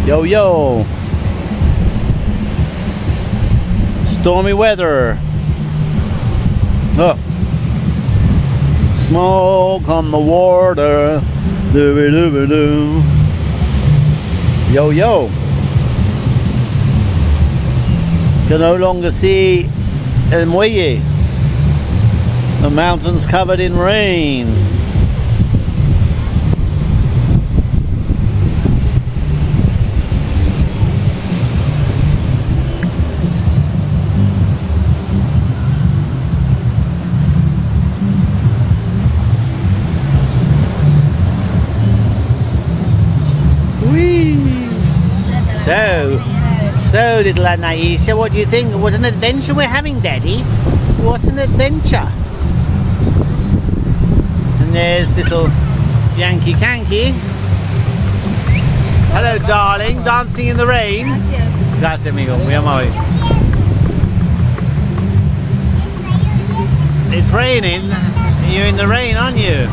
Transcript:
Yo, yo. Stormy weather. Oh. Smoke on the water. Doo-doo-doo-doo. Yo, yo. Can no longer see El Muelle. The mountains covered in rain. So little Annaisha, what do you think? What an adventure we're having, Daddy. What an adventure. And there's little Yankee Kanky. Hello, darling. Dancing in the rain. Gracias, amigo. Muy amable. It's raining. You're in the rain, aren't you?